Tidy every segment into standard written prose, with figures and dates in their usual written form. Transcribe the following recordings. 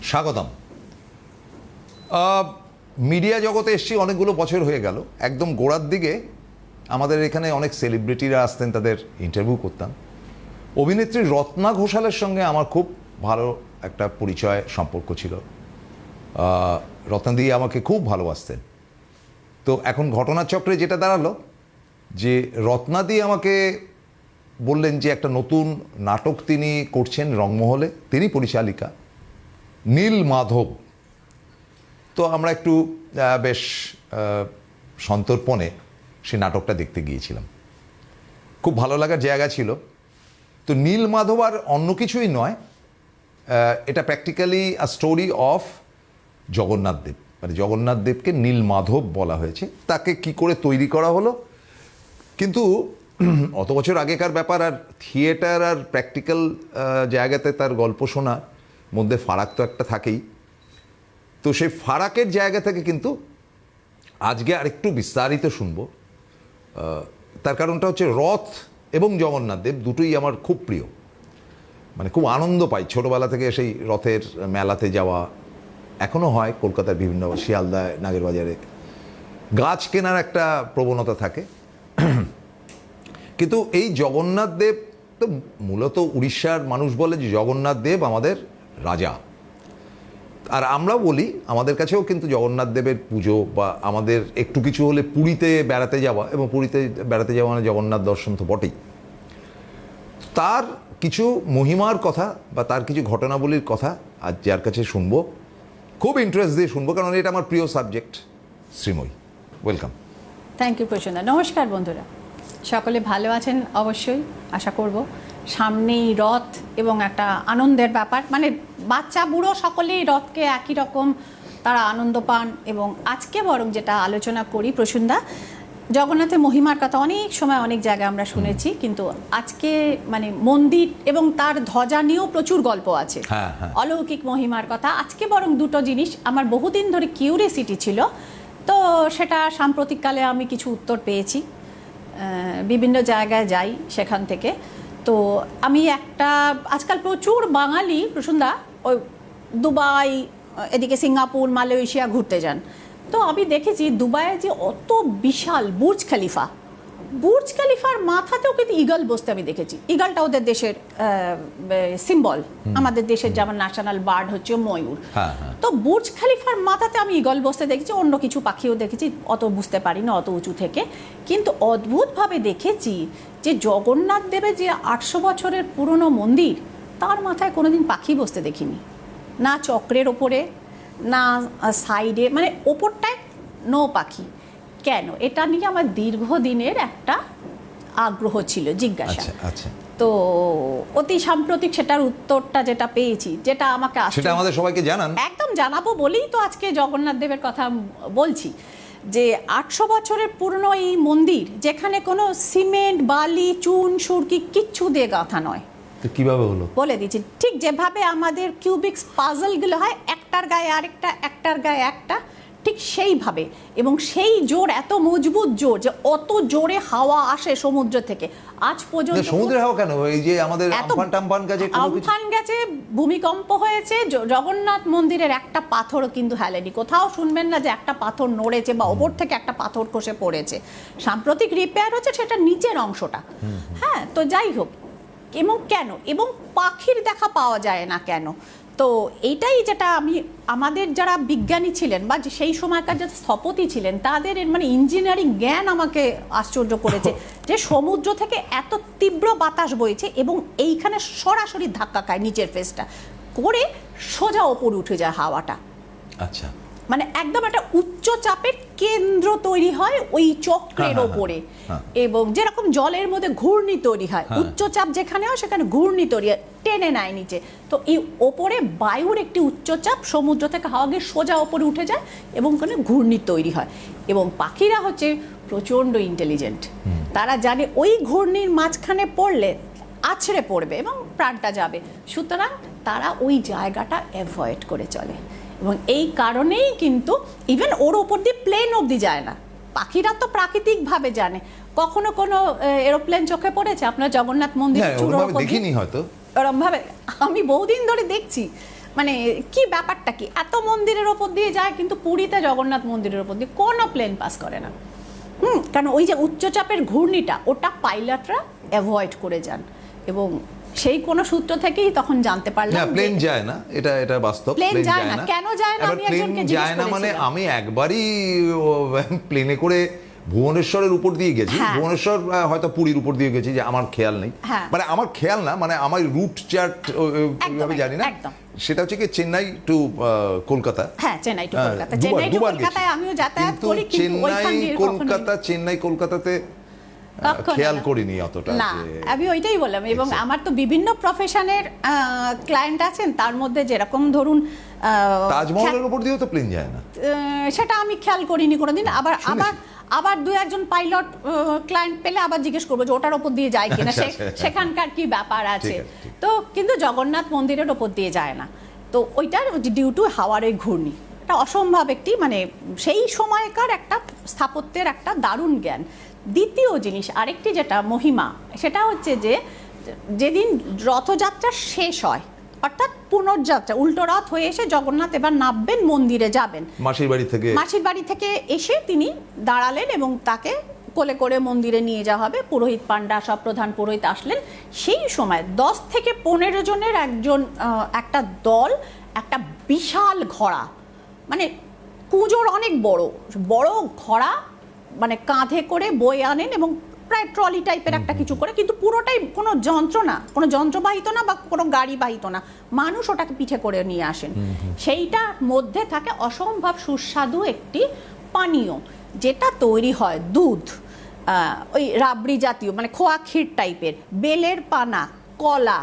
স্বাগতম। মিডিয়া জগতে এসছি অনেকগুলো বছর হয়ে গেল। একদম গোড়ার দিকে আমাদের এখানে অনেক সেলিব্রিটিরা আসতেন, তাদের ইন্টারভিউ করতাম। অভিনেত্রী রত্না ঘোষালের সঙ্গে আমার খুব ভালো একটা পরিচয় সম্পর্ক ছিল। রত্নাদি আমাকে খুব ভালোবাসতেন। তো এখন ঘটনাচক্রে যেটা দাঁড়ালো যে রত্নাদি আমাকে বললেন যে একটা নতুন নাটক তিনি করছেন রংমহলে, তিনি পরিচালিকা, নীল মাধব। তো আমরা একটু বেশ সন্তর্পণে সে নাটকটা দেখতে গিয়েছিলাম। খুব ভালো লাগার জায়গা ছিল। তো নীল মাধব আর অন্য কিছুই নয়, এটা practically a story of Jagannath Dev. মানে জগন্নাথ দেবকে নীল মাধব বলা হয়েছে। তাকে কি করে তৈরি করা হলো, কিন্তু অত বছর আগেকার ব্যাপার, আর থিয়েটার আর প্র্যাকটিক্যাল জায়গাতে তার গল্প শোনার মধ্যে ফারাক তো একটা থাকেই। তো সেই ফারাকের জায়গা থেকে কিন্তু আজকে আরেকটু বিস্তারিত শুনবো। তার কারণটা হচ্ছে রথ এবং জগন্নাথ দেব দুটোই আমার খুব প্রিয়। মানে খুব আনন্দ পাই ছোটোবেলা থেকে সেই রথের মেলাতে যাওয়া। এখনও হয় কলকাতার বিভিন্ন শিয়ালদায়, নাগেরবাজারে গাছ কেনার একটা প্রবণতা থাকে। কিন্তু এই জগন্নাথ দেব তো মূলত উড়িষ্যার মানুষ বলে যে জগন্নাথ দেব আমাদের রাজা। আর আমরাও বলি, আমাদের কাছেও কিন্তু জগন্নাথ দেবের পুজো বা আমাদের একটু কিছু হলে পুরীতে বেড়াতে যাওয়া, এবং পুরীতে বেড়াতে যাওয়া মানে জগন্নাথ দর্শন তো বটেই। তার কিছু মহিমার কথা বা তার কিছু ঘটনাবলীর কথা আজ যার কাছে শুনবো, খুব ইন্টারেস্ট দিয়ে শুনবো, কারণ এটা আমার প্রিয় subject. Srimoyee, welcome. Thank you Prasanna. নমস্কার বন্ধুরা, সকলে ভালো আছেন অবশ্যই আশা করব। সামনেই রথ এবং একটা আনন্দের ব্যাপার, মানে বাচ্চা বুড়ো সকলেই রথকে একই রকম তারা আনন্দ পান। এবং আজকে বরং যেটা আলোচনা করি প্রসুন্দা, জগন্নাথের মহিমার কথা অনেক সময় অনেক জায়গায় আমরা শুনেছি, কিন্তু আজকে মানে মন্দির এবং তার ধ্বজা নিয়েও প্রচুর গল্প আছে, অলৌকিক মহিমার কথা। আজকে বরং দুটো জিনিস আমার বহুদিন ধরে কিউরিয়াসিটি ছিল, তো সেটা সাম্প্রতিককালে আমি কিছু উত্তর পেয়েছি। বিভিন্ন জায়গায় যাই সেখান থেকে। তো আমি একটা, আজকাল প্রচুর বাঙালি প্রসুন্দা ওই দুবাই, এদিকে সিঙ্গাপুর, মালয়েশিয়া ঘুরতে যান। তো আমি দেখেছি দুবাইয়ে যে অত বিশাল বুর্জ খলিফার মাথাতেও কিন্তু ঈগল বসতে আমি দেখেছি। ঈগলটা ওদের দেশের সিম্বল, আমাদের দেশের যেমন ন্যাশনাল বার্ড হচ্ছে ময়ূর। তো বুর্জ খলিফার মাথাতে আমি ঈগল বসতে দেখেছি, অন্য কিছু পাখিও দেখেছি, অত বুঝতে পারি না অত উঁচু থেকে। কিন্তু অদ্ভুতভাবে দেখেছি যে জগন্নাথ দেবের যে 800 বছরের পুরনো মন্দির, তার মাথায় কোনোদিন পাখি বসতে দেখিনি, না চক্রের ওপরে না সাইডে, মানে ওপরটায় নো পাখি। কেন? এটা নিয়ে আমার দীর্ঘদিনের একটা আগ্রহ ছিল, জিজ্ঞাসা। তো অতি সাম্প্রতিক সেটার উত্তরটা যেটা পেয়েছি, যেটা আমাকে সেটা আমাদের সবাইকে জানান। একদম জানাবো বলেই তো আজকে জগন্নাথ দেবের কথা বলছি, যে 800 বছরের পুরনো এই মন্দির, যেখানে কোনো সিমেন্ট, বালি, চুন, সুরকি কিচ্ছু দিয়ে গাঁথা নয়। কিভাবে হলো বলে দিচ্ছি। ঠিক যেভাবে আমাদের কিউবিক্স পাজলগুলো হয়, একটার গায়ে আরেকটা, একটার গায়ে একটা, ঠিক সেইভাবে। এবং সেই জোর, এত মজবুত জোর যে অত জোরে হাওয়া আসে সমুদ্র থেকে। আজ পর্যন্ত সমুদ্রের হাওয়া কেন? এই যে আমাদের আমফান গেছে, ভূমিকম্প হয়েছে, জগন্নাথ মন্দিরের একটা পাথরও কিন্তু হেলেনি। কোথাও শুনবেন না যে একটা পাথর নড়েছে বা ওপর থেকে একটা পাথর খসে পড়েছে। সাম্প্রতিক রিপেয়ার হচ্ছে সেটা নিচের অংশটা। হ্যাঁ, তো যাই হোক, এবং কেন, এবং পাখির দেখা পাওয়া যায় না কেন? তো এইটাই যেটা আমি, আমাদের যারা বিজ্ঞানী ছিলেন বা সেই সময়কার যারা স্থপতি ছিলেন, তাদের মানে ইঞ্জিনিয়ারিং জ্ঞান আমাকে আশ্চর্য করেছে যে সমুদ্র থেকে এত তীব্র বাতাস বইছে এবং এইখানে সরাসরি ধাক্কা খায় নিচের ফেসটা করে, সোজা ওপরে উঠে যায় হাওয়াটা। আচ্ছা, মানে একদম একটা উচ্চ চাপের কেন্দ্র তৈরি হয় ওই চক্রের ওপরে। এবং যেরকম জলের মধ্যে ঘূর্ণি তৈরি হয়, উচ্চচাপ যেখানে হয় সেখানে ঘূর্ণি তৈরি হয়, টেনে নেয় নিচে। তো এই ওপরে বায়ুর একটি উচ্চচাপ সমুদ্র থেকে হাওয়া গিয়ে সোজা ওপরে উঠে যায় এবং ওখানে ঘূর্ণি তৈরি হয়। এবং পাখিরা হচ্ছে প্রচণ্ড ইন্টেলিজেন্ট, তারা জানে ওই ঘূর্ণির মাঝখানে পড়লে আছড়ে পড়বে এবং প্রাণটা যাবে, সুতরাং তারা ওই জায়গাটা অ্যাভয়েড করে চলে। এবং এই কারণেই কিন্তু ইভেন ওর ওপর দিয়ে প্লেন অবধি যায় না। পাখিরা তো প্রাকৃতিকভাবে জানে। কখনো কোনো এরোপ্লেন চোখে পড়েছে আপনার জগন্নাথ মন্দির চূড়ার উপর? দেখিনি হয়তো ওরম ভাবে। আমি বহুদিন ধরে দেখছি, মানে কি ব্যাপারটা কি, এত মন্দিরের ওপর দিয়ে যায় কিন্তু পুরীতে জগন্নাথ মন্দিরের ওপর দিয়ে কোনো প্লেন পাস করে না। কারণ ওই যে উচ্চচাপের ঘূর্ণিটা ওটা পাইলটরা অ্যাভয়েড করে যান, এবং সেই কোন সূত্র থেকেই তখন জানতে পারলাম না প্লেন যায় না, এটা বাস্তব। প্লেন যায় না। কেন যায় না? এবার আমি প্লেন একজনকে জিজ্ঞেস যায় না মানে করেছিলাম। আমি একবারই প্লেনে করে ভুবনেশ্বরের উপর দিয়ে গেছি, হ্যাঁ। ভুবনেশ্বর হয়তো পুরীর উপর দিয়ে গেছি, যে আমার খেয়াল নেই, হ্যাঁ। মানে আমার খেয়াল না, মানে আমার রুট চার্ট ওইভাবে জানি না। একদম। সেটা হচ্ছে কি চেন্নাই টু কলকাতা। হ্যাঁ, চেন্নাই টু কলকাতা। দুবার- চেন্নাই টু দুবার গেছি। কলকাতায় আমিও যাতায়াত কিন্তু করি, কিন্তু চেন্নাই ওইখান দিয়ে কখনোই- কলকাতা, চেন্নাই কলকাতাতে কখনো খেয়াল না। করিনি অতটা না, যে আমি ওইটাই বললাম। এবং Exactly. আমার তো বিভিন্ন প্রফেশনের ক্লায়েন্ট আছেন, তার মধ্যে যেরকম ধরুন তাজমহলের উপর দিয়েও তো প্লেন যায় না। সেটা আমি খেয়াল করিনি কোনোদিন। আবার শুনেছি। আবার আবার দু একজন পাইলট ক্লায়েন্ট পেলে আবার জিজ্ঞেস করবো যে ওটার ওপর দিয়ে যায় কিনা, আচ্ছা, আচ্ছা। সেখানকার কি ব্যাপার আছে। ঠিক আছে, ঠিক। তো কিন্তু জগন্নাথ মন্দিরের ওপর দিয়ে যায় না। তো ওইটার ডিউ টু হাওয়ার ওই ঘূর্ণি, এটা অসম্ভব একটি মানে সেই সময়কার একটা স্থাপত্যের একটা দারুণ জ্ঞান। দ্বিতীয় জিনিস আরেকটি যেটা মহিমা, সেটা হচ্ছে যে যেদিন রথযাত্রা শেষ হয়, অর্থাৎ পুনর্যাত্রা, উল্টো রথ হয়ে এসে জগন্নাথ এবার নামবেন, মন্দিরে যাবেন, মাসির বাড়ি থেকে মাসির বাড়ি থেকে এসে তিনি দাঁড়ালেন এবং তাকে কোলে করে মন্দিরে নিয়ে যাওয়া হবে। পুরোহিত পান্ডা সব প্রধান পুরোহিত আসলেন। সেই সময় 10 থেকে 15 জনের একটা দল একটা বিশাল ঘোড়া, মানে কুঁজোর অনেক বড় বড় ঘোড়া, মানে কাঁধে করে বয়ে আনেন, এবং প্রায় ট্রলি টাইপের একটা কিছু করে, কিন্তু পুরোটাই কোনো যন্ত্র না, কোনো যন্ত্রবাহিত না বা কোনো গাড়ি বাহিত না, মানুষ ওটাকে পিঠে করে নিয়ে আসেন। সেইটার মধ্যে থাকে অসম্ভব সুস্বাদু একটি পানীয়, যেটা তৈরি হয় দুধ, ওই রাবড়ি জাতীয় মানে খোয়া ক্ষীর টাইপের, বেলের পানা, কলা,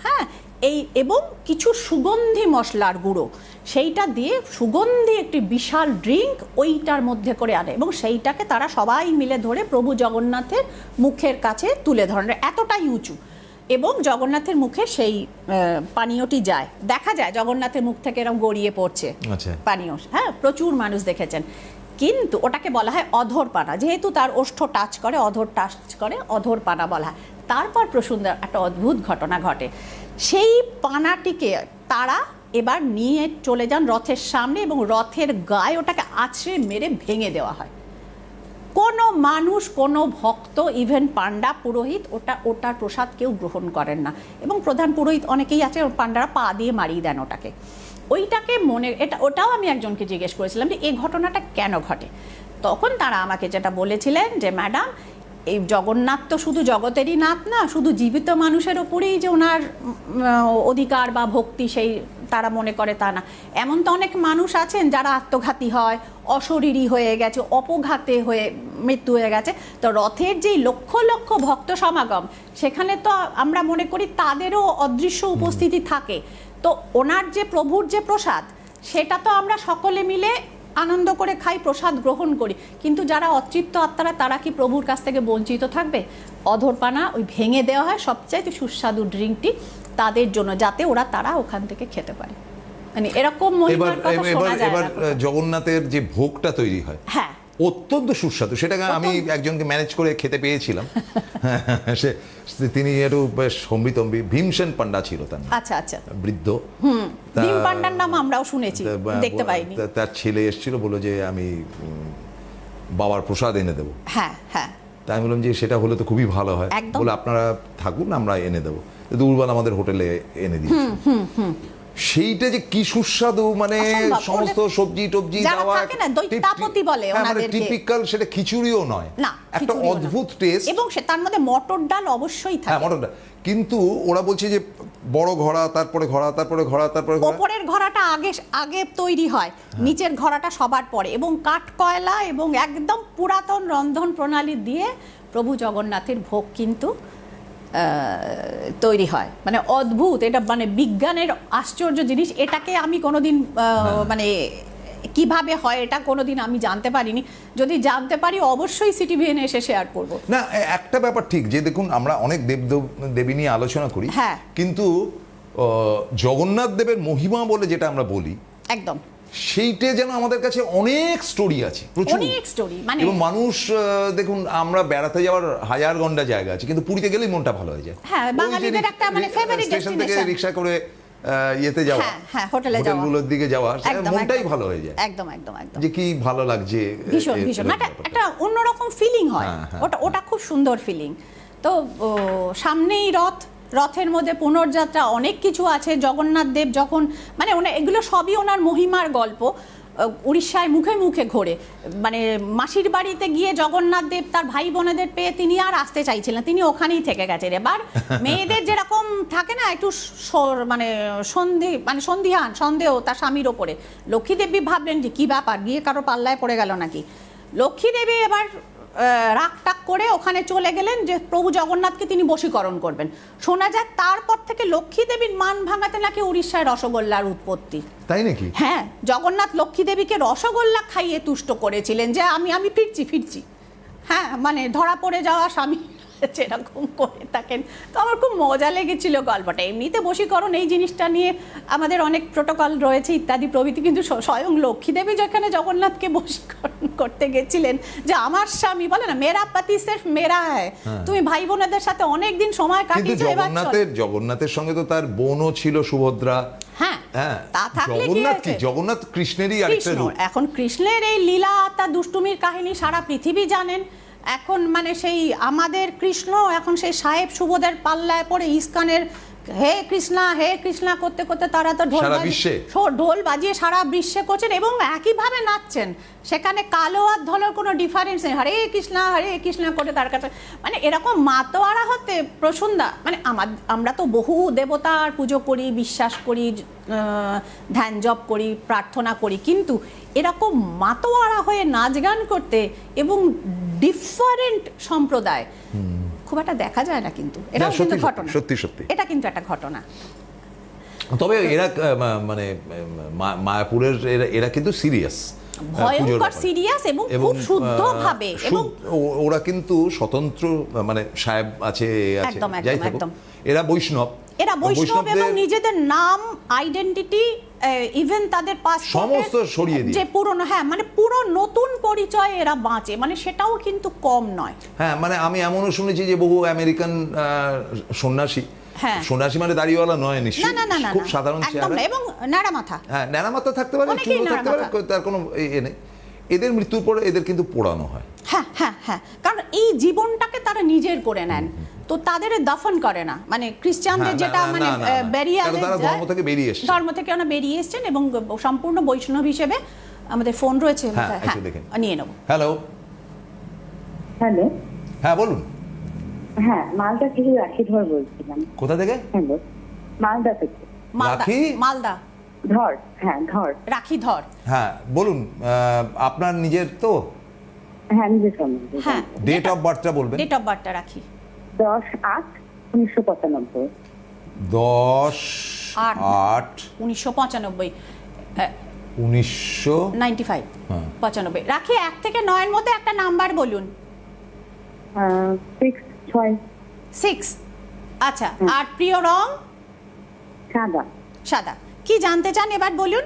হ্যাঁ, এই এবং কিছু সুগন্ধি মশলার গুঁড়ো, সেইটা দিয়ে সুগন্ধি একটি বিশাল ড্রিঙ্ক ওইটার মধ্যে করে আনে, এবং সেইটাকে তারা সবাই মিলে ধরে প্রভু জগন্নাথের মুখের কাছে তুলে ধরেন, এতটাই উঁচু, এবং জগন্নাথের মুখে সেই পানীয়টি যায়, দেখা যায় জগন্নাথের মুখ থেকে এরকম গড়িয়ে পড়ছে আচ্ছা। পানীয়। হ্যাঁ, প্রচুর মানুষ দেখেছেন। কিন্তু ওটাকে বলা হয় অধর পানা, যেহেতু তার ওষ্ঠ টাচ করে, অধর টাচ করে, অধর পানা বলা হয়। তারপর প্রসুন্দর একটা অদ্ভুত ঘটনা ঘটে। সেই পানাটিকে তারা এবার নিয়ে চলে যান রথের সামনে, এবং রথের গায়ে ওটাকে আছড়ে মেরে ভেঙে দেওয়া হয়। কোনো মানুষ, কোনো ভক্ত, ইভেন পান্ডা পুরোহিত ওটার প্রসাদ কেউ গ্রহণ করেন না, এবং প্রধান পুরোহিত অনেকেই আছে, পান্ডারা পা দিয়ে মারিয়ে দেন ওটাকে। ওইটাকে ওটাও আমি একজনকে জিজ্ঞেস করেছিলাম যে এই ঘটনাটা কেন ঘটে। তখন তারা আমাকে যেটা বলেছিলেন যে ম্যাডাম, এই জগন্নাথ তো শুধু জগতেরই নাথ না, শুধু জীবিত মানুষের ওপরেই যে ওনার অধিকার বা ভক্তি সেই তারা মনে করে তা না। এমন তো অনেক মানুষ আছেন যারা আত্মঘাতী হয়, অশরীরী হয়ে গেছে, অপঘাতে হয়ে মৃত্যু হয়ে গেছে। তো রথের যেই লক্ষ লক্ষ ভক্ত সমাগম, সেখানে তো আমরা মনে করি তাদেরও অদৃশ্য উপস্থিতি থাকে। তো ওনার যে প্রভুর যে প্রসাদ, সেটা তো আমরা সকলে মিলে আনন্দ করে খাই, প্রসাদ গ্রহণ করি, কিন্তু যারা অতৃপ্ত আত্মারা তারা কি প্রভুর কাছ থেকে বঞ্চিত থাকবে? অধরপানা ওই ভেঙে দেওয়া হয় সবচাইতে সুস্বাদু ড্রিঙ্কটি তাদের জন্য, যাতে তারা ওখান থেকে খেতে পারে। মানে এরকম মহিমার কথা শোনা যায় এবার না কোথাও। জগন্নাথের যে ভোগটা তৈরি হয়, হ্যাঁ, অত্যন্ত সুস্বাদু। সেটাকে আমি একজনকে ম্যানেজ করে খেতে পেয়েছিলাম। তিনি একটু বেশ সমৃতম্বী, ভীমসেন পান্ডা ছিল তার নাম। আচ্ছা আচ্ছা, বৃদ্ধ। ভীম পান্ডার নাম আমরাও শুনেছি, দেখতে পাইনি। তার ছেলে এসেছিল, বললো যে আমি বাবার প্রসাদ এনে দেবো। হ্যাঁ হ্যাঁ, তাই আমি বললাম যে সেটা হলে তো খুবই ভালো হয়। একদম। বলে আপনারা থাকুন, আমরা এনে দেবো। দুর্বল আমাদের হোটেলে এনে দিয়েছে। সেইটা যে কি সুস্বাদু, মানে অসম্ভব। সমস্ত সবজি টবজি যারা দেওয়া, থাকে না, দৈত্যাপতি বলে ওনাদেরকে। টিপিক্যাল, সেটা খিচুড়িও নয়, না, একটা খিচুড়িও না। অদ্ভুত টেস্ট, এবং তার মধ্যে মটর ডাল অবশ্যই হ্যাঁ থাকে। মটনটা। কিন্তু ওরা বলছে যে বড় ঘোড়া, তারপরে ঘোড়া, তারপরে ঘোড়া, তারপরে ঘোড়া। ওপরের ঘোড়াটা আগে তৈরি হয়, নিচের ঘোড়াটা সবার পরে, এবং কাঠ কয়লা এবং একদম পুরাতন রন্ধন প্রণালী দিয়ে প্রভু জগন্নাথের ভোগ কিন্তু তৈরি হয়। মানে অদ্ভুত, এটা মানে বিজ্ঞানের আশ্চর্য জিনিস। এটাকে আমি কোনোদিন মানে কিভাবে হয় এটা কোনোদিন আমি জানতে পারিনি। যদি জানতে পারি অবশ্যই সিটিভিএন এসে শেয়ার করব। না, একটা ব্যাপার ঠিক, যে দেখুন আমরা অনেক দেবী নিয়ে আলোচনা করি, হ্যাঁ, কিন্তু জগন্নাথ দেবের মহিমা বলে যেটা আমরা বলি, একদম সেইটা যেন আমাদের কাছে অনেক স্টোরি আছে, প্রচুর অনেক স্টোরি। মানে এবং মানুষ দেখুন, আমরা বেড়াতে যাওয়ার হাজার ঘন্টা জায়গা আছে, কিন্তু পুরীতে গেলেই মনটা ভালো হয়ে যায়। হ্যাঁ, বাঙালিদের একটা মানে ফেভারিট স্টেশন থেকে ডেস্টিনেশন। রিক্সা করে ইয়েতে যাওয়া, হ্যাঁ, হোটেলে যাওয়া, হোটেলগুলোর দিকে যাওয়া, একদম, মনটাই একদম। ভালো হয়ে যায়, একদম একদম একদম যে কি ভালো লাগছে, ভীষণ ভীষণ একটা অন্যরকম ফিলিং হয়। ওটা খুব সুন্দর ফিলিং। তো সামনেই রথের মধ্যে পুনর্যাত্রা, অনেক কিছু আছে। জগন্নাথ দেব যখন মানে এগুলো সবই ওনার মহিমার গল্প। উড়িষ্যায় মুখে মুখে ঘোরে, মানে মাসির বাড়িতে গিয়ে জগন্নাথ দেব তার ভাই বোনেদের পেয়ে তিনি আর আসতে চাইছিলেন, তিনি ওখানেই থেকে গেছেন। এবার মেয়েদের যেরকম থাকে না একটু মানে সন্দেহ তার স্বামীর ওপরে, লক্ষ্মী দেবী ভাবলেন যে কি ব্যাপার, গিয়ে কারো পাল্লায় পড়ে গেল নাকি। লক্ষ্মী দেবী এবার রাগ টাক করে ওখানে চলে গেলেন যে প্রভু জগন্নাথকে তিনি বশীকরণ করবেন। শোনা যায় তারপর থেকে লক্ষ্মী দেবীর মান ভাঙাতে নাকি উড়িষ্যায় রসগোল্লার উৎপত্তি। তাই নাকি? হ্যাঁ, জগন্নাথ লক্ষ্মী দেবীকে রসগোল্লা খাইয়ে তুষ্ট করেছিলেন যে আমি ফিরছি। হ্যাঁ, মানে ধরা পড়ে যাওয়া স্বামী যেরকম করে থাকেন। তো আমার খুব মজা লেগেছিল গল্পটা। এমনিতে বশীকরণ এই জিনিসটা নিয়ে আমাদের অনেক প্রোটোকল রয়েছে ইত্যাদি প্রভৃতি, কিন্তু স্বয়ং লক্ষ্মী দেবী যেখানে জগন্নাথকে বশীকরণ করতে গেছিলেন যে আমার স্বামী, বলে না মেরা পাতি সির্ফ মেরা হ্যায়, তুমি ভাই বোনেদের সাথে অনেকদিন সময় কাটিয়েছো। জগন্নাথের সঙ্গে তো তার বোনও ছিল সুভদ্রা। হ্যাঁ, তা থাকলে জগন্নাথ কৃষ্ণেরই আরেকটা রূপ। এখন কৃষ্ণের এই লীলা তার দুষ্টুমির কাহিনী সারা পৃথিবী জানেন। এখন মানে সেই আমাদের কৃষ্ণ এখন সেই সাহেব সুবোধের পাল্লায় পড়ে ইস্কনের হে কৃষ্ণা করতে করতে তারা তো ঢোল বাজিয়ে সারা বিশ্বে করছেন এবং একইভাবে নাচছেন। সেখানে কালো আর ধলোর কোনো ডিফারেন্স নেই, হরে কৃষ্ণা করে তার কাছে মানে এরকম মাতোয়ারা হতে প্রসন্দা। মানে আমরা তো বহু দেবতার পুজো করি, বিশ্বাস করি, ধ্যান জপ করি, প্রার্থনা করি, কিন্তু এরকম মাতোয়ারা হয়ে নাচ গান করতে এবং ডিফারেন্ট সম্প্রদায় খুব একটা দেখা যায় না। কিন্তু এটা কিন্তু ঘটনা, সত্যি এটা কিন্তু একটা ঘটনা। তবে এরা মানে মায়াপুরের এরা কিন্তু সিরিয়াস, ভয়ঙ্কর সিরিয়াস এবং খুব শুদ্ধভাবে, এবং ওরা কিন্তু স্বতন্ত্র, মানে সাহেব আছে, একদম একদম এরা বৈষ্ণব এবং নিজেদের নাম, আইডেন্টিটি, ইভেন তাদের সমস্ত সরিয়ে দিয়ে যে পুরনো, হ্যাঁ মানে পুরো নতুন পরিচয় এরা বাঁচে, মানে সেটাও কিন্তু কম নয়। হ্যাঁ, মানে আমি এমনও শুনেছি যে বহু আমেরিকান সন্ন্যাসী, সন্ন্যাসী মানে দাড়িওয়ালা নয় নিশ্চয়ই, খুব সাধারণ চেহারা এবং ন্যাড়া মাথা, হ্যাঁ ন্যাড়া মাথা থাকতে পারে, চুল থাকতে পারে, তার কোনো এ নেই। এদের মৃত্যুর পরে এদের কিন্তু পোড়ানো হয়। হ্যাঁ, কারণ এই জীবনটাকে তারা নিজের করে নেন, তো তাদের দফন করে না। মানে খ্রিস্টানদের যেটা মানে ধর্ম থেকে ওরা বেরিয়ে এসছেন এবং সম্পূর্ণ বৈষ্ণব হিসেবে। আমাদের ফোন রয়েছে, নিয়ে নেব। হ্যালো, হ্যাঁ বলুন। হ্যাঁ, মালদা থেকে রাখি ধর বলছিলাম। কোথা থেকে? হ্যালো, মালদা থেকে। মালদা ধর, হ্যাঁ ধর, রাখি ধর। হ্যাঁ বলুন, আপনার নিজের তো? হ্যাঁ, নিজের সম্বন্ধে। হ্যাঁ, ডেট অফ বার্থটা বলবেন। ডেট অফ বার্থটা রাখি 10/8/1995। 10/8/1995। 95 রাখি 1 থেকে 9 এর মধ্যে একটা নাম্বার বলুন। 6 আচ্ছা, আর প্রিয় রং? সাদা। কি জানতে চান এবার বলুন?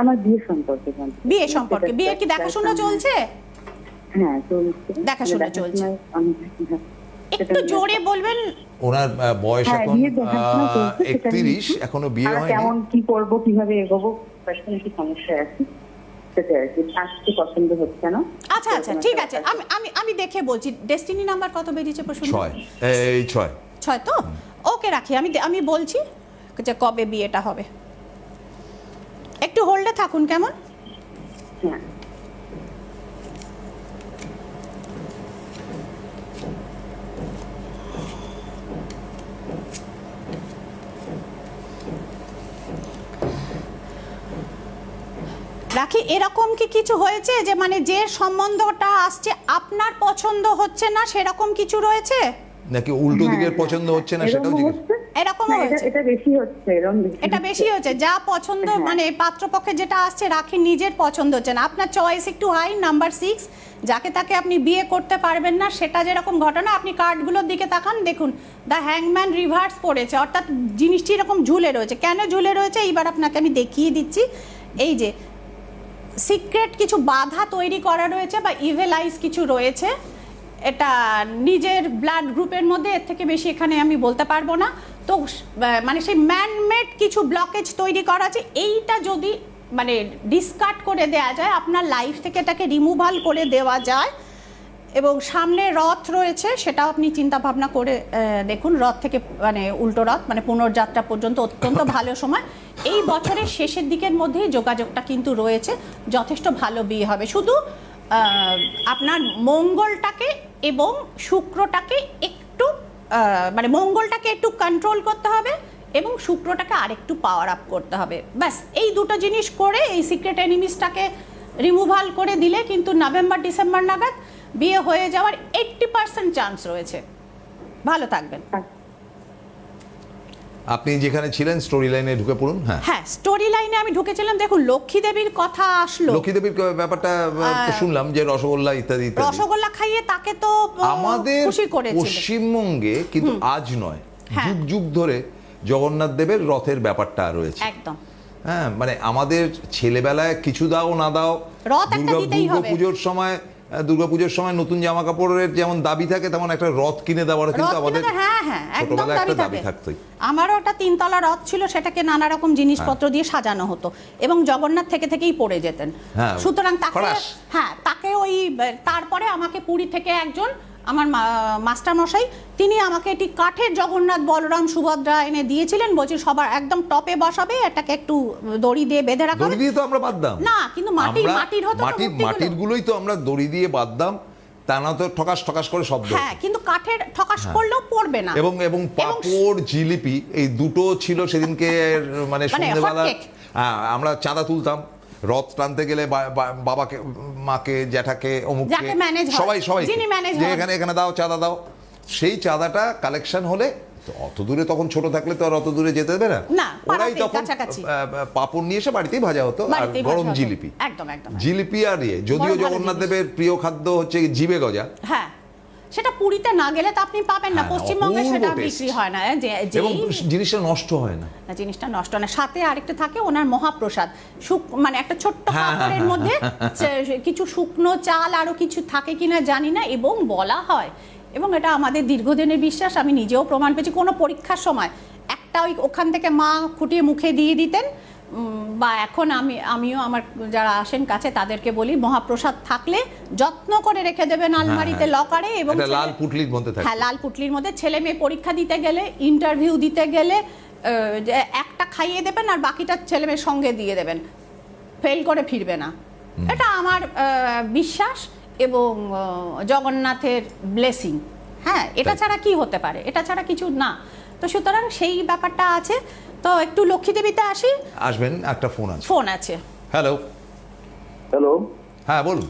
আমার বিয়ে সম্পর্কে। বিয়ে কি দেখাশোনা চলছে? হ্যাঁ চলছে, দেখাশোনা চলছে। একটু জোরে বলবেন। ওনার বয়স এখন 31, এখনো বিয়ে হয়নি। কেমন কি করব, কিভাবে এগোবো, পার্সোনালি সমস্যা আছে, সেটা আর কি। আসতে পছন্দ হচ্ছে না। আচ্ছা, ঠিক আছে, আমি দেখে বলছি। ডেস্টিনি নাম্বার কত বেরিয়েছে প্রশ্ন? 6 তো? ওকে, রাখি। আমি বলছি যে কবে বিয়েটা হবে। একটু হোল্ডে থাকুন কেমন? হ্যাঁ। রাখি, এরকম কি কিছু হয়েছে যে মানে যে সম্বন্ধটা আসছে আপনার পছন্দ হচ্ছে না, সেরকম কিছু রয়েছে নাকি উল্টো দিকের পছন্দ হচ্ছে না সেটাও জিজ্ঞেস? এরকম হয়েছে? এটা বেশি হচ্ছে যা পছন্দ, মানে পাত্রপক্ষে যেটা আসছে রাখি নিজের পছন্দ হচ্ছে না, আপনার চয়েস একটু হাই, নাম্বার 6, যাকে তাকে আপনি বিয়ে করতে পারবেন না, সেটা যেরকম ঘটনা। আপনি কার্ডগুলোর দিকে তাকান, দেখুন দ্য হ্যাংম্যান রিভার্স পড়েছে, অর্থাৎ জিনিসটি এরকম ঝুলে রয়েছে। কেন ঝুলে রয়েছে এইবার আপনাকে আমি দেখিয়ে দিচ্ছি। এই যে সিক্রেট কিছু বাধা তৈরি করা রয়েছে বা ইভিল আইস কিছু রয়েছে, এটা নিজের ব্লাড গ্রুপের মধ্যে, এর থেকে বেশি এখানে আমি বলতে পারবো না। তো মানে সেই ম্যানমেড কিছু ব্লকেজ তৈরি করা আছে, এইটা যদি মানে ডিসকার্ড করে দেওয়া যায়, আপনার লাইফ থেকে এটাকে রিমুভাল করে দেওয়া যায়, এবং সামনে রথ রয়েছে, সেটাও আপনি চিন্তা ভাবনা করে দেখুন। রথ থেকে মানে উল্টো রথ মানে পুনর্যাত্রা পর্যন্ত অত্যন্ত ভালো সময়। এই বছরের শেষের দিকের মধ্যেই যোগাযোগটা কিন্তু রয়েছে, যথেষ্ট ভালো বিয়ে হবে। শুধু আপনার মঙ্গলটাকে এবং শুক্রটাকে একটু মানে মঙ্গলটাকে একটু কন্ট্রোল করতে হবে এবং শুক্রটাকে আরেকটু পাওয়ার আপ করতে হবে। ব্যাস এই দুটো জিনিস করে এই সিক্রেট এনিমিসটাকে রিমুভাল করে দিলে কিন্তু নভেম্বর ডিসেম্বর নাগাদ বিয়ে হয়ে যাওয়ার 80% চান্স রয়েছে। ভালো থাকবেন। আপনি যেখানে ছিলেন স্টোরি লাইনে ঢুকে পড়ুন। হ্যাঁ, স্টোরি লাইনে আমি ঢুকেছিলাম। দেখুন, লক্ষ্মী দেবীর কথা আসলো। লক্ষ্মী দেবীর ব্যাপারটা শুনলাম যে রসগোল্লা ইত্যাদি ইত্যাদি, রসগোল্লা খাইয়ে তাকে তো আমাদের খুশি করেছিল। পশ্চিমবঙ্গে কিন্তু আজ নয়, যুগ যুগ ধরে জগন্নাথ দেবের রথের ব্যাপারটা রয়েছে। একদম। হ্যাঁ, মানে আমাদের ছেলেবেলায় কিছু দাও না দাও, রথ একটা দিতেই হবে। দুর্গাপুজোর সময় নতুন জামা কাপড়ের যেমন দাবি থাকে, তেমন একটা রথ কিনে দেওয়ার কিন্তু আমাদের ছোটবেলায় একটা দাবি থাকতোই। আমারও একটা 3 তলা রথ ছিল, সেটাকে নানা রকম জিনিসপত্র দিয়ে সাজানো হতো এবং জগন্নাথ থেকেই পড়ে যেতেন। সুতরাং তাকে ওই তারপরে আমাকে পুরী থেকে একজন আমার মাস্টার মশাই, তিনি আমাকে এটি কাঠের জগন্নাথ বলরাম সুভদ্রা এনে দিয়েছিলেন। বলছি সবার একদম টপে বসাবে, এটাকে একটু দড়ি দিয়ে বেঁধে রাখা। দড়ি দিয়ে তো আমরা বাঁধতাম না, কিন্তু মাটির হতো, মাটির গুলোই তো আমরা দড়ি দিয়ে বাঁধতাম, তা না তো ঠকাস ঠকাস করে শব্দ। হ্যাঁ, কিন্তু কাঠের ঠকাস করলেও পড়বে না। এবং পাঁপড় জিলিপি এই দুটো ছিল সেদিনকে, মানে সন্ধ্যেবেলা আমরা চাঁদা তুলতাম রথ টানতে গেলে, বাবাকে, মাকে, জ্যাঠাকে, অমুককে, সবাই যে এখানে দাও, চাঁদা দাও। সেই চাঁদাটা কালেকশন হলে অত দূরে, তখন ছোট থাকলে তো আর অত দূরে যেতে দেবে না, ওরাই তখন পাপড় নিয়ে এসে বাড়িতেই ভাজা হতো, আর গরম জিলিপি। জিলিপি আর যদিও জগন্নাথ দেবের প্রিয় খাদ্য হচ্ছে জিবে গজা। হ্যাঁ, সেটা পুরীতে না গেলে তো আপনি পাবেন না, পশ্চিমবঙ্গে সেটা বিক্রি হয় না, এবং জিনিসটা নষ্ট হয় না। জিনিসটা নষ্ট হয় না। সাথে আরেকটা থাকে ওনার মহাপ্রসাদ, মানে একটা ছোট্ট পাত্রের মধ্যে কিছু শুকনো চাল আরো কিছু থাকে কিনা জানি না, এবং বলা হয়, এবং এটা আমাদের দীর্ঘদিনের বিশ্বাস, আমি নিজেও প্রমাণ পেয়েছি, কোনো পরীক্ষার সময় একটা ওখান থেকে মা খুঁটিয়ে মুখে দিয়ে দিতেন, বা এখন আমিও আমার যারা আসেন কাছে তাদেরকে বলি, মহাপ্রসাদ থাকলে যত্ন করে রেখে দেবেন আলমারিতে, লকারে, এবং লাল পুটলির মধ্যে থাকে। হ্যাঁ, লাল পুটলির মধ্যে। ছেলে মেয়ে পরীক্ষা দিতে গেলে, ইন্টারভিউ দিতে গেলে একটা খাইয়ে দেবেন আর বাকিটা ছেলে মেয়ের সঙ্গে দিয়ে দেবেন, ফেল করে ফিরবে না। এটা আমার বিশ্বাস এবং জগন্নাথের ব্লেসিং। হ্যাঁ, এটা ছাড়া কি হতে পারে, এটা ছাড়া কিছু না। তো সুতরাং সেই ব্যাপারটা আছে। তো একটু লক্ষ্মী দেবীতে আসি। আসবেন, একটা ফোন আছে। হ্যালো। হ্যাঁ, বলুন।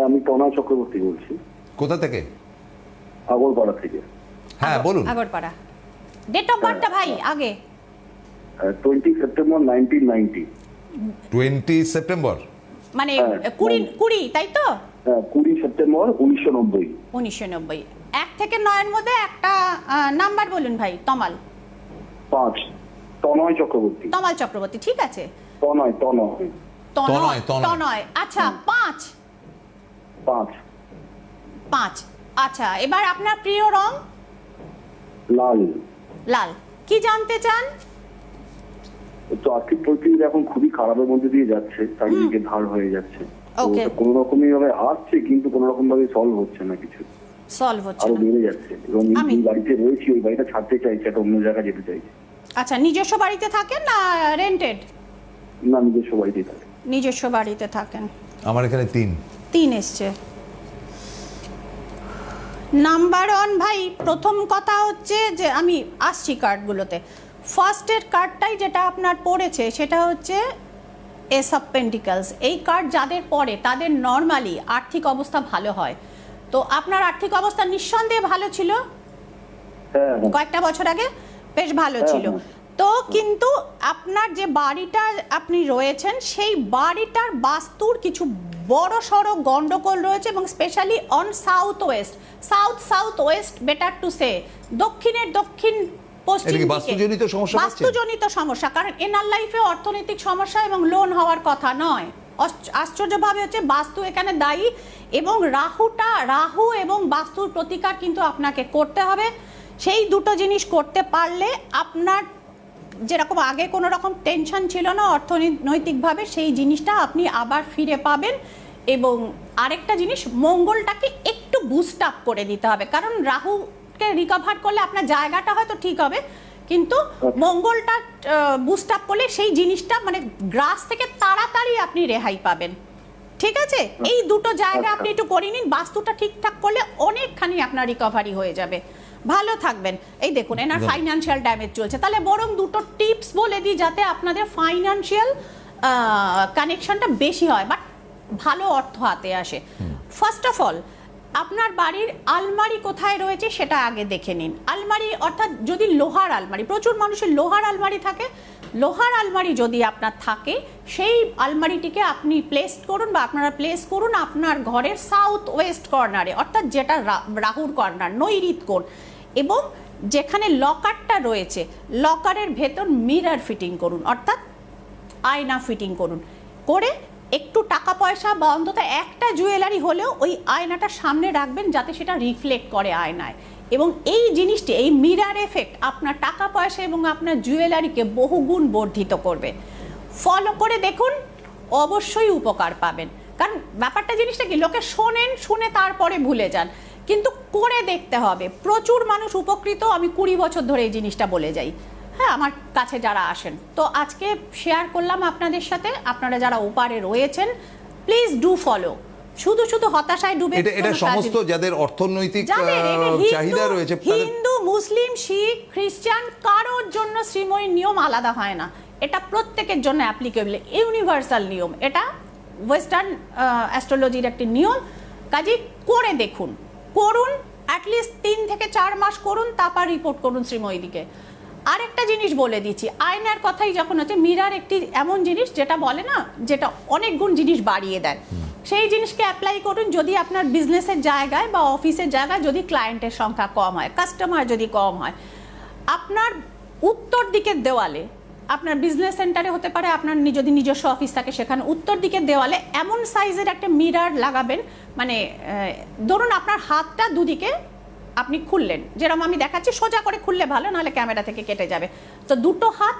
আমি তনয় চক্রবর্তী বলছি। কোথা থেকে? আগরপাড়া থেকে। হ্যাঁ, বলুন। আগরপাড়া। ডেট অফ বার্থটা ভাই আগে। 20 সেপ্টেম্বর 1990। 20 সেপ্টেম্বর মানে 20 তাই তো? 20 সেপ্টেম্বর 1990। 1990। 1 থেকে 9 এর মধ্যে একটা নাম্বার বলুন ভাই। তমাল 5। তনয় চক্রবর্তী। তমাল চক্রবর্তী, ঠিক আছে। তনয়। আচ্ছা, 5। আচ্ছা, এবার আপনার প্রিয় রং? লাল। কি জানতে চান? তো আর্থিক পরিস্থিতি এখন খুবই খারাপের মধ্যে দিয়ে যাচ্ছে, চারিদিকে ধার হয়ে যাচ্ছে, কোনো রকমই ভাবে আসছে, কিন্তু কোনো রকম ভাবে সলভ হচ্ছে না, কিছু আরো বেড়ে যাচ্ছে। এবং আমি বাড়িতে রয়েছি, ওই বাড়িটা ছাড়তে চাইছি, একটা অন্য জায়গায় যেতে চাইছি। আচ্ছা, নিজস্ব বাড়িতে থাকেন না রেন্টেড? না, নিজস্ব বাড়িতেই থাকেন। নিজস্ব বাড়িতে থাকেন। আমার এখানে 3 এসছে। নাম্বার 1 ভাই, প্রথম কথা হচ্ছে যে আমি আসছি কার্ডগুলোতে। ফার্স্টের কার্ডটাই যেটা আপনার পড়েছে সেটা হচ্ছে এস অফ পেন্টিকলস। এই কার্ড যাদের পড়ে তাদের নর্মালি আর্থিক অবস্থা ভালো হয়। তো আপনার আর্থিক অবস্থা নিঃসন্দেহে ভালো ছিল, কয়েকটা বছর আগে বেশ ভালো ছিল। তো কিন্তু আপনার যে বাড়িটা আপনি রয়েছেন, সেই বাড়িটার বাস্তুর কিছু বড় সড়ো গন্ডগোল রয়েছে, এবং specially on south West better to say, দক্ষিণের দক্ষিণ পশ্চিম দিকে বাস্তুজনিত সমস্যা। কারণ এনার লাইফে অর্থনৈতিক সমস্যা এবং লোন হওয়ার কথা নয়। আশ্চর্যভাবে হচ্ছে বাস্তু এখানে দায়ী, এবং রাহু এবং বাস্তুর প্রতিকার কিন্তু আপনাকে করতে হবে। সেই দুটো জিনিস করতে পারলে আপনার যেরকম আগে কোনো রকম টেনশন ছিল না অর্থনৈতিকভাবে, সেই জিনিসটা আপনি আবার ফিরে পাবেন। এবং আরেকটা জিনিস, মঙ্গলটাকে একটু বুস্ট আপ করে দিতে হবে, কারণ রাহুকে রিকভার করলে আপনার জায়গাটা হয়তো ঠিক হবে, কিন্তু মঙ্গলটা বুস্ট আপ করলে সেই জিনিসটা মানে গ্রাস থেকে তাড়াতাড়ি আপনি রেহাই পাবেন। ঠিক আছে, এই দুটো জায়গা আপনি একটু করে নিন, বাস্তুটা ঠিকঠাক করলে অনেকখানি আপনার রিকভারি হয়ে যাবে। ভালো থাকবেন। এই দেখুন এনার ফাইন্যান্সিয়াল ড্যামেজ চলছে, তাহলে বরং দুটো টিপস বলে দিই যাতে আপনাদের ফাইন্যান্সিয়াল কানেকশনটা বেশি হয়, বাট ভালো অর্থ হাতে আসে। ফার্স্ট অফ অল, আপনার বাড়ির আলমারি কোথায় রয়েছে সেটা আগে দেখে নিন। আলমারি অর্থাৎ যদি লোহার আলমারি, প্রচুর মানুষের লোহার আলমারি থাকে, লোহার আলমারি যদি আপনার থাকে সেই আলমারিটিকে আপনি প্লেস করুন বা আপনারা প্লেস করুন আপনার ঘরের সাউথ ওয়েস্ট কর্নারে, অর্থাৎ যেটা রাহুর কর্নার, নৈঋত কোণ। এবং যেখানে লকারটা রয়েছে লকারের ভেতর মিরর ফিটিং করুন, অর্থাৎ আয়না ফিটিং করুন, করে একটু টাকা পয়সা বা অন্তত একটা জুয়েলারি হলেও ওই আয়নাটা সামনে রাখবেন যাতে সেটা রিফ্লেক্ট করে আয়নায়। এবং এই জিনিসটি, এই মিরর এফেক্ট আপনার টাকা পয়সা এবং আপনার জুয়েলারিকে বহুগুণ বর্ধিত করবে। ফলো করে দেখুন, অবশ্যই উপকার পাবেন। কারণ ব্যাপারটা জিনিসটা কি, লোকে শোনেন, শুনে তারপরে ভুলে যান, কিন্তু করে দেখতে হবে। প্রচুর মানুষ উপকৃত, আমি 20 বছর ধরে এই জিনিসটা বলে যাই, হ্যাঁ, আমার কাছে যারা আসেন। তো আজকে শেয়ার করলাম আপনাদের সাথে। আপনারা যারা ওপারে রয়েছেন প্লিজ ডু ফলো। শুধু শুধু হতাশায় ডুবে এটা সমস্ত যাদের অর্থনৈতিক চাহিদা রয়েছে, হিন্দু, মুসলিম, শিখ, খ্রিস্টান, কারোর জন্য শ্রীময়ীর নিয়ম আলাদা হয় না, এটা প্রত্যেকের জন্য অ্যাপ্লিকেবল, ইউনিভার্সাল নিয়ম। এটা ওয়েস্টার্ন অ্যাস্ট্রোলজির একটি নিয়ম। কাজে করে দেখুন, করুন, অ্যাটলিস্ট 3 থেকে 4 মাস করুন, তারপর রিপোর্ট করুন শ্রীময়ীদিকে। আরেকটা জিনিস বলে দিচ্ছি, আয়নার কথাই যখন হচ্ছে, মিরর একটি এমন জিনিস যেটা বলে না, যেটা অনেক গুণ জিনিস বাড়িয়ে দেয়। সেই জিনিসকে অ্যাপ্লাই করুন যদি আপনার বিজনেসের জায়গায় বা অফিসের জায়গায় যদি ক্লায়েন্টের সংখ্যা কম হয়, কাস্টমার যদি কম হয়। আপনার উত্তর দিকের দেওয়ালে, আপনার বিজনেস সেন্টারে হতে পারে, আপনার যদি নিজস্ব অফিস থাকে সেখানে উত্তর দিকের দেওয়ালে এমন সাইজের একটা মিরর লাগাবেন, মানে ধরুন আপনার হাতটা দুদিকে আপনি খুললেন, যেরকম আমি দেখাচ্ছি, সোজা করে খুললে ভালো, নাহলে ক্যামেরা থেকে কেটে যাবে। তো দুটো হাত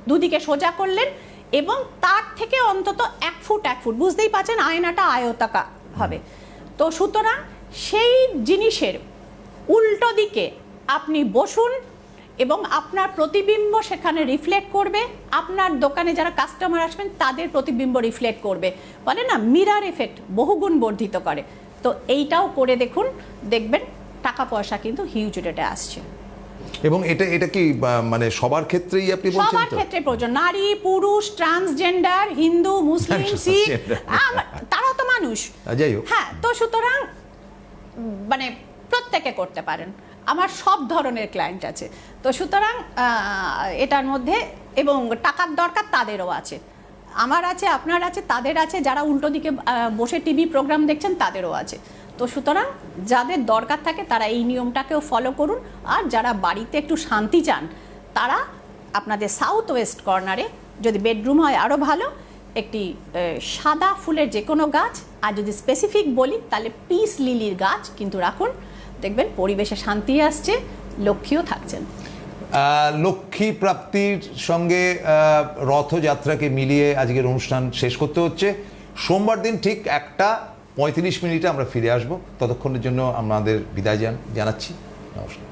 দুদিকে সোজা করলেন এবং তার থেকে অন্তত 1 ফুট 1 ফুট, বুঝতেই পারছেন আয়নাটা আয়তাকার হবে। তো সুতরাং সেই জিনিসের উল্টো দিকে আপনি বসুন এবং আপনার প্রতিবিম্ব সেখানে রিফ্লেক্ট করবে, আপনার দোকানে যারা কাস্টমার আসবেন তাদের প্রতিবিম্ব রিফ্লেক্ট করবে, বলে না মিরর এফেক্ট বহুগুণ বর্ধিত করে। তো এইটাও করে দেখুন, দেখবেন টাকা পয়সা কিন্তু হিউজ রেটে আসছে। এবং এটা কি মানে সবার ক্ষেত্রেই আপনি বলছেন? সবার ক্ষেত্রে প্রয়োজন, নারী, পুরুষ, ট্রান্সজেন্ডার, হিন্দু, মুসলিম, শিখ, তারাও তো মানুষ। যাই হোক, হ্যাঁ, তো সুতরাং মানে প্রত্যেকে করতে পারেন, আমার সব ধরনের ক্লায়েন্ট আছে। তো সুতরাং এটার মধ্যে, এবং টাকার দরকার তাদেরও আছে, আমার আছে, আপনার আছে, তাদের আছে, যারা উল্টো দিকে বসে টিভি প্রোগ্রাম দেখছেন তাদেরও আছে। তো সুতরাং যাদের দরকার থাকে তারা এই নিয়মটাকেও ফলো করুন। আর যারা বাড়িতে একটু শান্তি চান তারা আপনাদের সাউথ ওয়েস্ট কর্নারে, যদি বেডরুম হয় আরও ভালো, একটি সাদা ফুলের যে কোনো গাছ, আর যদি স্পেসিফিক বলি তাহলে পিস লিলির গাছ কিন্তু রাখুন, দেখবেন পরিবেশে শান্তি আসছে, লক্ষ্মীও থাকছেন। লক্ষ্মী প্রাপ্তির সঙ্গে রথযাত্রাকে মিলিয়ে আজকের অনুষ্ঠান শেষ করতে হচ্ছে। সোমবার দিন ঠিক 1:35 মিনিটে আমরা ফিরে আসব। ততক্ষণের জন্য আমাদের বিদায় জানাচ্ছি। নমস্কার।